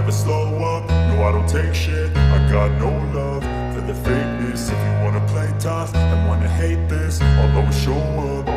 never slow up, no I don't take shit. I got no love for the fakeness. If you wanna play tough and wanna hate this, I'll always show up.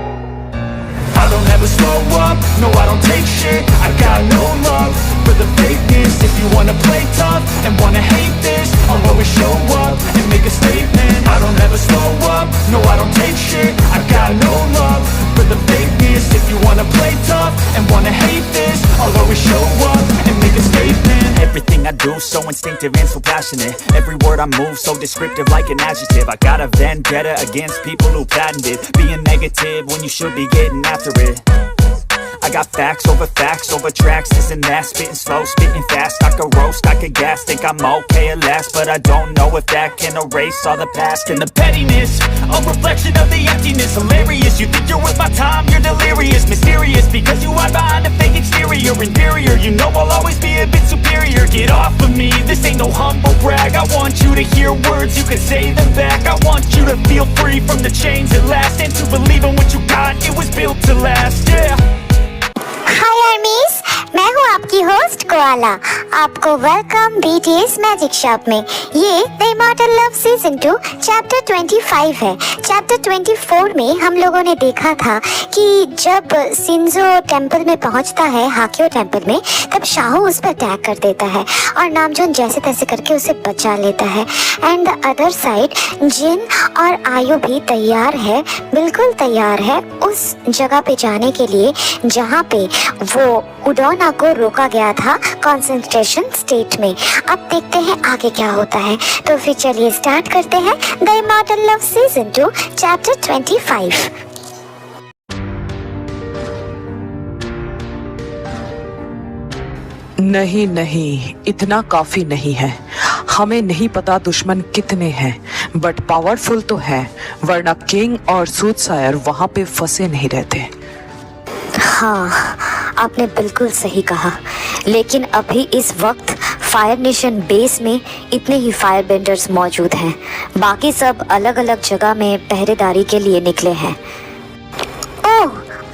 I don't ever slow up, no I don't take shit. I got no love for the fakeness. If you wanna play tough and wanna hate this, I'll always show up and make a statement. I don't ever slow up, no I don't take shit. I got no love for the fakeness. If you wanna play tough and wanna hate this, I'll always show up and make a statement. Everything I do so instinctive and so passionate. Every word I move so descriptive like an adjective. I got a vendetta against people who patented being negative when you should be getting after it. I got facts over tracks, this and that. Spitting slow, spitting fast. I could roast, I could gas. Think I'm okay at last, but I don't know if that can erase all the past. And the pettiness, a reflection of the emptiness. Hilarious, you think you're worth my time, you're delirious. Mysterious, because you hide behind a fake exterior. Inferior, you know I'll always be a bit superior. Get off of me, this ain't no humble brag. I want you to hear words, you can say them back. I want you to feel free from the chains at last, and to believe in what you got, it was built to last, yeah. हाय आर्मीज, मैं हूँ आपकी host koala. आपको welcome BTS magic shop में। ये the immortal love season 2 chapter 25 है। Chapter 24 में हम लोगों ने देखा था कि जब सिंजो टेम्पल में पहुंचता है, हाक्यो टेम्पल में, तब शाहू उस पर अटैक कर देता है और नामजोन जैसे तैसे करके उसे बचा लेता है। एंड द अदर साइड जिन और आयु भी तैयार है, बिल्कुल तैयार है उस जगह पे जाने के लिए जहाँ पे वो उडोना को रोका गया था कंसंट्रेशन स्टेट में। अब देखते हैं आगे क्या होता है। तो फिर चलिए स्टार्ट करते हैं the immortal love season 2 chapter 25। नहीं नहीं, इतना काफी नहीं है। हमें नहीं पता दुश्मन कितने हैं, बट पावरफुल तो है, वरना किंग और सूदसायर वहां पे फंसे नहीं रहते। हाँ, आपने बिल्कुल सही कहा, लेकिन अभी इस वक्त फायर नेशन बेस में इतने ही फायर बेंडर्स मौजूद हैं। बाकी सब अलग अलग जगह में पहरेदारी के लिए निकले हैं। ओह,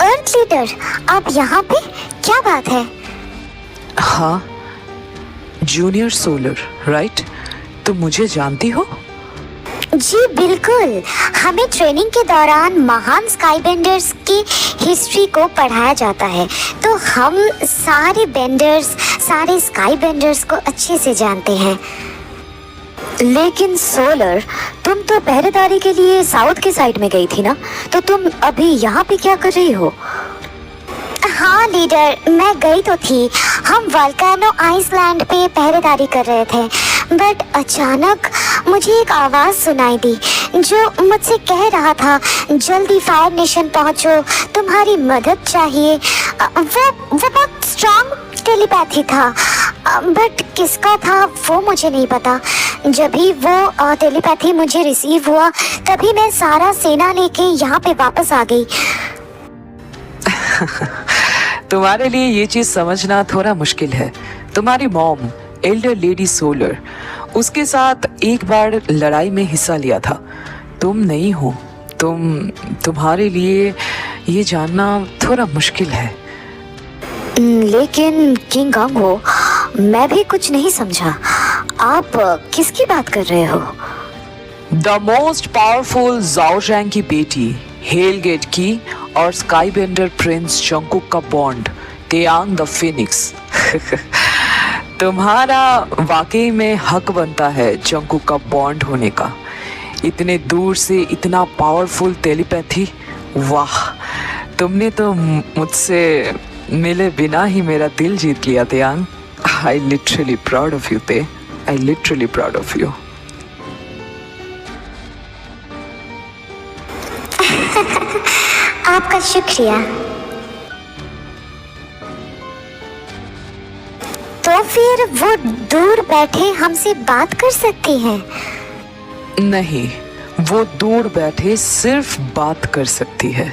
अर्थ लीडर, आप यहाँ पे? क्या बात है? हाँ, जूनियर सोलर, राइट? तुम मुझे जानती हो? जी बिल्कुल, हमें ट्रेनिंग के दौरान महान स्काई बेंडर्स की हिस्ट्री को पढ़ाया जाता है, तो हम सारे स्काई बेंडर्स को अच्छे से जानते हैं। लेकिन सोलर, तुम तो पहरेदारी के लिए साउथ के साइड में गई थी ना, तो तुम अभी यहाँ पे क्या कर रही हो? हाँ लीडर, मैं गई तो थी। हम वोल्केनो आइसलैंड पे पहरेदारी कर रहे थे, बट अचानक मुझे एक आवाज़ सुनाई दी जो मुझसे कह रहा था जल्दी फायर नेशन पहुंचो, तुम्हारी मदद चाहिए। वो बहुत स्ट्रांग टेलीपैथी था, बट किसका था वो मुझे नहीं पता। जब भी वो टेलीपैथी मुझे रिसीव हुआ, तभी मैं सारा सेना लेके यहाँ पे वापस आ गई। तुम्हारे लिए ये चीज समझना थोड़ा मुश्किल है। तुम्हारी मॉम, एल्डर लेडी सोलर, उसके साथ एक बार लड़ाई में हिस्सा लिया था। तुम नहीं हो, तुम्हारे लिए ये जानना थोड़ा मुश्किल है। लेकिन किंग हो, मैं भी कुछ नहीं समझा। आप किसकी बात कर रहे हो? द मोस्ट पावरफुल ज़ाओशैंग की बेटी हेलगेट की और स्काई बेंडर प्रिंस जंगकुक का बॉन्ड, तेयांग द फिनिक्स। तुम्हारा वाकई में हक बनता है जंगकुक का बॉन्ड होने का। इतने दूर से इतना पावरफुल टेलीपैथी, वाह! तुमने तो मुझसे मिले बिना ही मेरा दिल जीत लिया Taeyang. I literally proud of you ते, I literally proud of you. आपका शुक्रिया। तो फिर वो दूर बैठे हमसे बात कर सकती हैं? नहीं, वो दूर बैठे सिर्फ बात कर सकती है।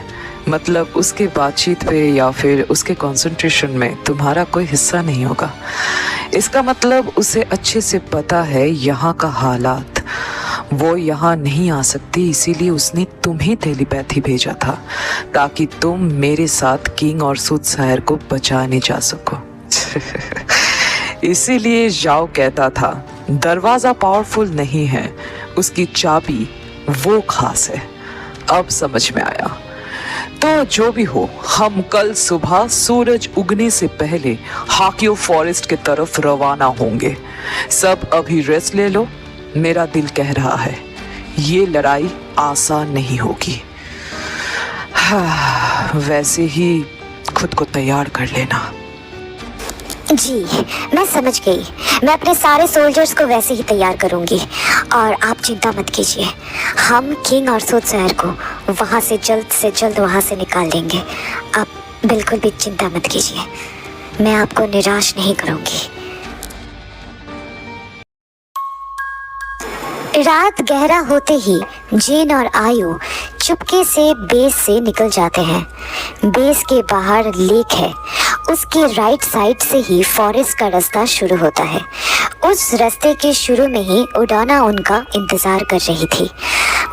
मतलब उसके बातचीत पे या फिर उसके कंसंट्रेशन में तुम्हारा कोई हिस्सा नहीं होगा। इसका मतलब उसे अच्छे से पता है यहाँ का हालात। वो यहाँ नहीं आ सकती, इसीलिए उसने तुम्हें टेलीपैथी भेजा था ताकि तुम मेरे साथ किंग और सूदसायर को बचाने जा सको। इसीलिए जाओ कहता था दरवाजा पावरफुल नहीं है, उसकी चाबी वो खास है। अब समझ में आया। तो जो भी हो, हम कल सुबह सूरज उगने से पहले हाकियो फॉरेस्ट की तरफ रवाना होंगे। सब अभी रेस्ट ले लो, मेरा दिल कह रहा है ये लड़ाई आसान नहीं होगी। वैसे ही खुद को तैयार कर लेना। जी मैं समझ गई। मैं अपने सारे सोल्जर्स को वैसे ही तैयार करूंगी और आप चिंता मत कीजिए। हम किंग और सूटसहर को वहाँ से जल्द वहाँ से निकाल देंगे। आप बिल्कुल भी चिंता मत कीजिए, मैं आपको निराश नहीं करूंगी। रात गहरा होते ही जिन और आयु चुपके से बेस से निकल जाते हैं। बेस के बाहर लेक है, उसके राइट साइड से ही फॉरेस्ट का रास्ता शुरू होता है। उस रास्ते के शुरू में ही उडाना उनका इंतज़ार कर रही थी।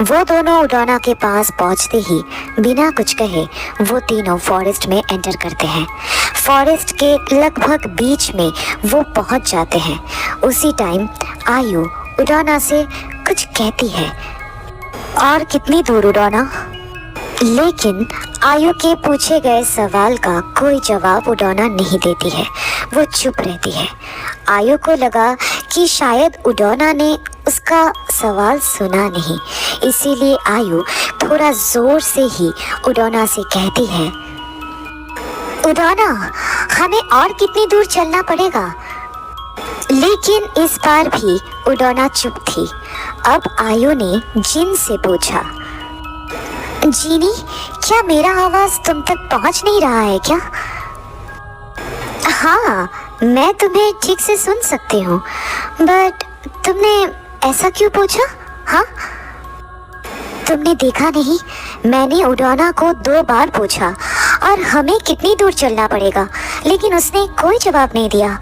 वो दोनों उडाना के पास पहुंचते ही बिना कुछ कहे वो तीनों फॉरेस्ट में एंटर करते हैं। फॉरेस्ट के लगभग बीच में वो पहुंच जाते हैं। उसी टाइम आयु उडाना से कुछ कहती है। और कितनी दूर उडाना? लेकिन आयु के पूछे गए सवाल का कोई जवाब उडाना नहीं देती है, वो चुप रहती है। आयु को लगा कि शायद उडाना ने उसका सवाल सुना नहीं, इसीलिए आयु थोड़ा जोर से ही उडाना से कहती है, उडाना हमें और कितनी दूर चलना पड़ेगा? लेकिन इस बार भी उडाना चुप थी। अब आयु ने जिन से पूछा, जीनी क्या मेरा आवाज तुम तक पहुंच नहीं रहा है क्या? हाँ मैं तुम्हें ठीक से सुन सकती हूँ, बट तुमने ऐसा क्यों पूछा? हाँ तुमने देखा नहीं, मैंने उडाना को 2 बार पूछा और हमें कितनी दूर चलना पड़ेगा, लेकिन उसने कोई जवाब नहीं दिया।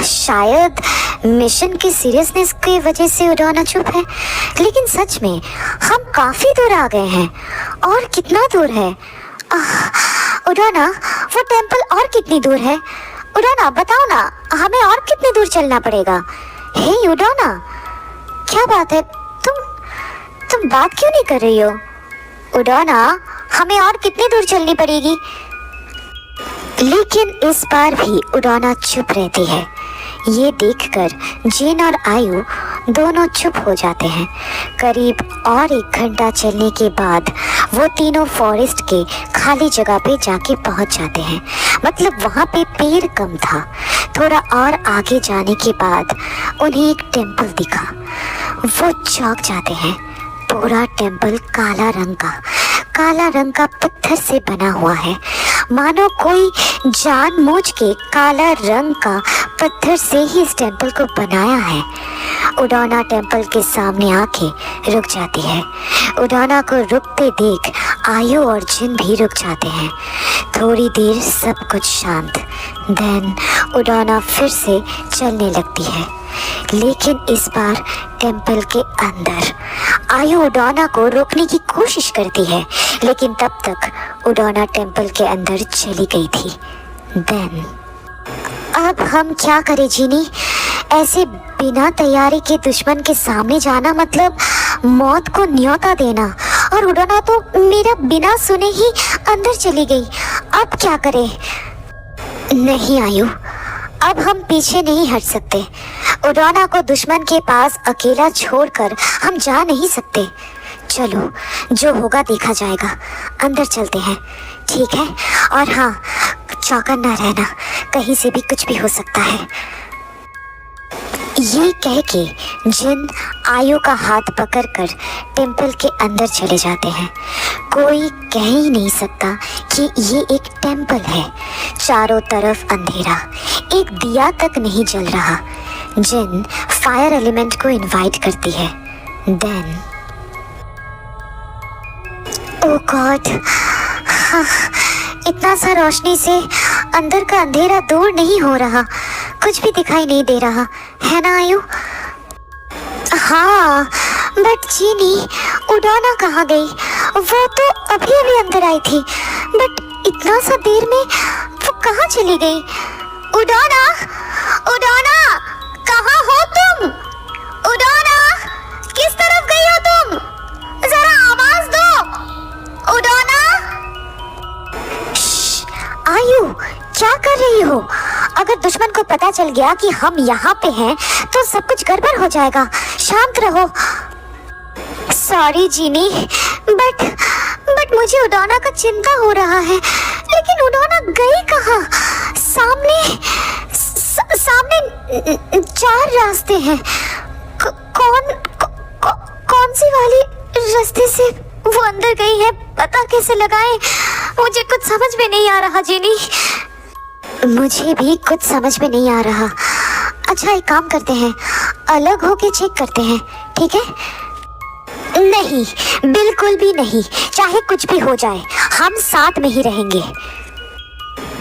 शायद मिशन की सीरियसनेस की वजह से उडाना चुप है। लेकिन सच में हम काफी दूर आ गए हैं। और कितना दूर है? उडाना वो टेंपल और कितनी दूर है? उडाना बताओ ना, हमें और कितनी दूर चलना पड़ेगा? हे उडाना क्या बात है, तुम बात क्यों नहीं कर रही हो? उडाना हमें और कितनी दूर चलनी पड़ेगी? लेकिन इस बार भी उडाना चुप रहती है। ये देखकर जिन और आयु दोनों चुप हो जाते हैं। करीब और 1 घंटा चलने के बाद वो तीनों फॉरेस्ट के खाली जगह पे जाके पहुंच जाते हैं। मतलब वहाँ पे पेड़ कम था। थोड़ा और आगे जाने के बाद उन्हें एक टेंपल दिखा। वो चौंक जाते हैं। पूरा टेंपल काला रंग का पत्थर से बना हुआ है, मानो कोई जानबूझ के काला रंग का पत्थर से ही इस टेंपल को बनाया है। उडाना टेंपल के सामने आके रुक जाती है। उडाना को रुकते देख आयु और जिन भी रुक जाते हैं। थोड़ी देर सब कुछ शांत। देन उडाना फिर से चलने लगती है, लेकिन इस बार टेंपल के अंदर। आयु उडाना को रोकने की कोशिश करती है, लेकिन तब तक उडाना टेंपल के अंदर चली गई थी। देन अब हम क्या करें जीनी? ऐसे बिना तैयारी के दुश्मन के सामने जाना मतलब मौत को न्योता देना। और उडाना तो मेरा बिना सुने ही अंदर चली गई। अब क्या करें? नहीं आयु, अब हम पीछे नहीं हट सकते। उडाना को दुश्मन के पास अकेला छोड़कर हम जा नहीं सकते। चलो जो होगा देखा जाएगा, अंदर चलते हैं। ठीक है, और हाँ चौकन्ना रहना, कहीं से भी कुछ भी हो सकता है। ये कह के जिन आयु का हाथ पकड़कर टेंपल के अंदर चले जाते हैं। कोई कह ही नहीं सकता कि ये एक टेंपल है। चारों तरफ अंधेरा, एक दिया तक नहीं जल रहा। जिन फायर एलिमेंट को इनवाइट करती है। देन ओह गॉड, इतना सा रोशनी से अंदर का अंधेरा दूर नहीं हो रहा, कुछ भी दिखाई नहीं दे रहा है ना आयु? हाँ बट जीनी, उडाना कहाँ गई? वो तो अभी अभी अंदर आई थी, बट इतना सा देर में वो कहाँ चली गई? उडोना, उडोना, कहाँ हो तुम? उडोना, किस तरफ गई हो तुम? जरा आवाज दो। उडोना, आयु, क्या कर रही हो? अगर दुश्मन को पता चल गया कि हम यहाँ पे हैं तो सब कुछ गड़बड़ हो जाएगा। शांत रहो। सॉरी जीनी, बट मुझे उडोना का चिंता हो रहा है। लेकिन उडोना गई कहाँ? सामने 4 रास्ते हैं। कौन सी वाली रास्ते से वो अंदर गई है, पता कैसे लगाएं? मुझे कुछ समझ में नहीं आ रहा जीनी। मुझे भी कुछ समझ में नहीं आ रहा। अच्छा, एक काम करते हैं, अलग होके चेक करते हैं, ठीक है? नहीं, बिल्कुल भी नहीं। चाहे कुछ भी हो जाए, हम साथ में ही रहेंगे।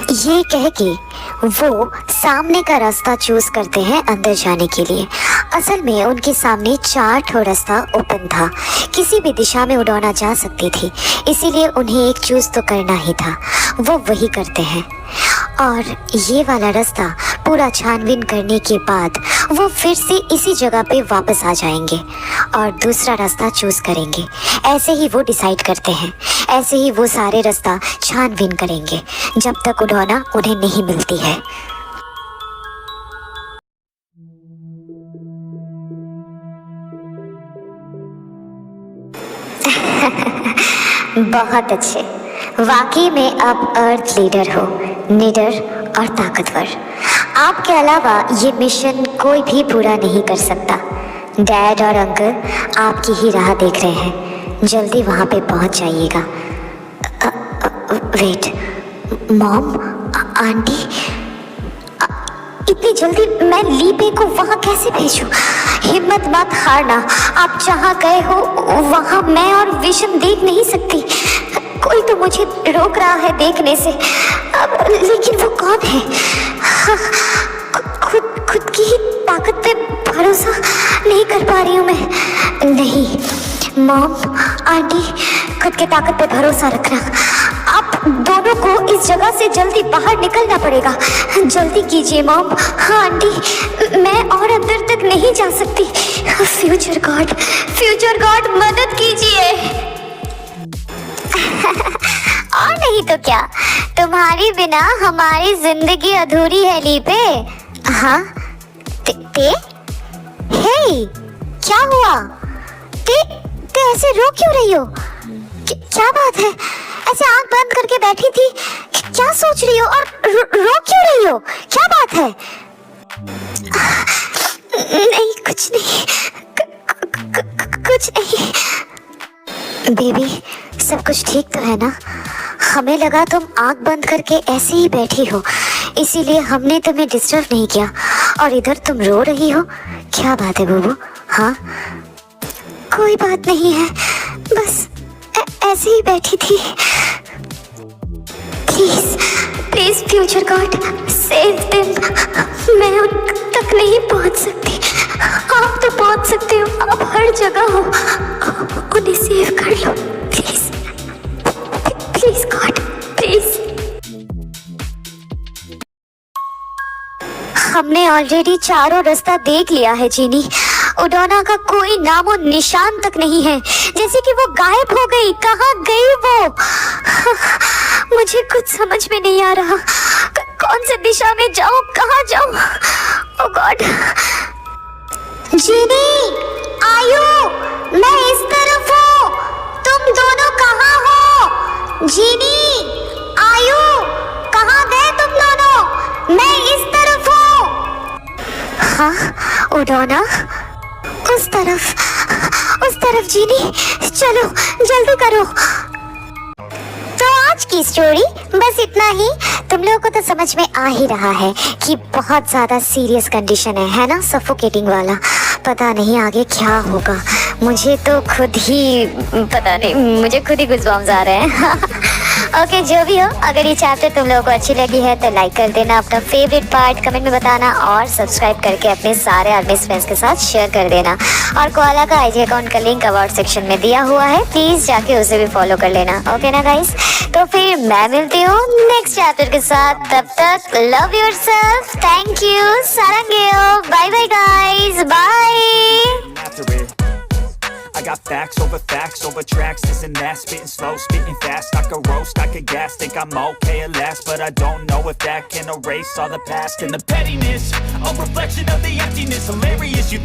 ये कह के वो सामने का रास्ता चूज करते हैं अंदर जाने के लिए। असल में उनके सामने 4 ठो रास्ता ओपन था। किसी भी दिशा में उडोना जा सकती थी, इसीलिए उन्हें एक चूज तो करना ही था। वो वही करते हैं और ये वाला रास्ता पूरा छानबीन करने के बाद वो फिर से इसी जगह पे वापस आ जाएंगे और दूसरा रास्ता चूज करेंगे। ऐसे ही वो डिसाइड करते हैं। ऐसे ही वो सारे रास्ता छानबीन करेंगे जब तक उडोना उन्हें नहीं मिलती है। बहुत अच्छे, वाकई में आप अर्थ लीडर हो, निडर और ताकतवर। आपके अलावा ये मिशन कोई भी पूरा नहीं कर सकता। डैड और अंकल आपकी ही राह देख रहे हैं, जल्दी वहाँ पे पहुँच जाइएगा। वेट, मॉम, आंटी, इतनी जल्दी मैं लीपे को वहाँ कैसे भेजूं? हिम्मत मत हारना, आप जहाँ गए हो वहाँ मैं और विशन देख नहीं सकती। कोई तो मुझे रोक रहा है देखने से, लेकिन वो कौन है? खुद की ही ताकत पे भरोसा नहीं कर पा रही हूँ मैं। नहीं मॉम, आंटी, खुद की ताकत पे भरोसा रखना। आप दोनों को इस जगह से जल्दी बाहर निकलना पड़ेगा। जल्दी कीजिए मॉम। हाँ आंटी, मैं और अंदर तक नहीं जा सकती। फ्यूचर गॉड मदद कीजिए। और नहीं तो क्या, तुम्हारी बिना हमारी जिंदगी अधूरी है लीपे। हाँ ते हे, क्या हुआ? ते ऐसे रो क्यों रही हो? क्या बात है? ऐसे आंख बंद करके बैठी थी, क्या सोच रही हो और रो क्यों रही हो? क्या बात है? नहीं, कुछ नहीं, कुछ नहीं। बेबी, सब कुछ ठीक तो है ना? हमें लगा तुम आंख बंद करके ऐसे ही बैठी हो, इसीलिए हमने तुम्हें डिस्टर्ब नहीं किया। और इधर तुम रो रही हो, क्या बात है बुबू? हाँ, कोई बात नहीं है, बस ऐसे ही बैठी थी। Please future God, save them. मैं उन तक नहीं पहुंच सकती, आप तो पहुंच सकते हो, आप हर जगह हो, उन्हें सेव कर लो प्लीज गॉड, प्लीज। हमने ऑलरेडी चारों रास्ता देख लिया है जीनी। उडोना का कोई नामो निशान तक नहीं है, जैसे कि वो गायब हो गई। कहाँ गई वो? मुझे कुछ समझ में नहीं आ रहा, कौन से दिशा में जाऊं, कहाँ जाऊं? ओह गॉड। जीनी, आयु, मैं इस तरफ हूँ, तुम दोनों कहाँ हो? जीनी, आयु, कहाँ गए तुम दोनों? मैं इस तरफ हूँ। हाँ उडोना, उस तरफ जीनी, चलो जल्दी करो। तो आज की स्टोरी बस इतना ही। तुम लोगों को तो समझ में आ ही रहा है कि बहुत ज़्यादा सीरियस कंडीशन है ना, सफोकेटिंग वाला। पता नहीं आगे क्या होगा, मुझे तो खुद ही पता नहीं, मुझे खुद ही गुज़बम्स आ रहे हैं। ओके, जो भी हो, अगर ये चैप्टर तुम लोगों को अच्छी लगी है तो लाइक कर देना, अपना फेवरेट पार्ट कमेंट में बताना और सब्सक्राइब करके अपने सारे आर्मी फ्रेंड्स के साथ शेयर कर देना। और कोआला का आईजी अकाउंट का लिंक अबाउट सेक्शन में दिया हुआ है, प्लीज़ जाके उसे भी फॉलो कर लेना। ओके ना गाइस? तो फिर मैं मिलती हूँ नेक्स्ट चैप्टर के साथ, तब तक लव योरसेल्फ, थैंक यू, सारंगेओ, bye bye guys, bye. after it. I got facts over tracks, isn't that spitting slow, spitting fast? I could roast, I could gas, think I'm okay at last, but I don't know if that can erase all the past and the pettiness, a reflection of the emptiness. Hilarious, you think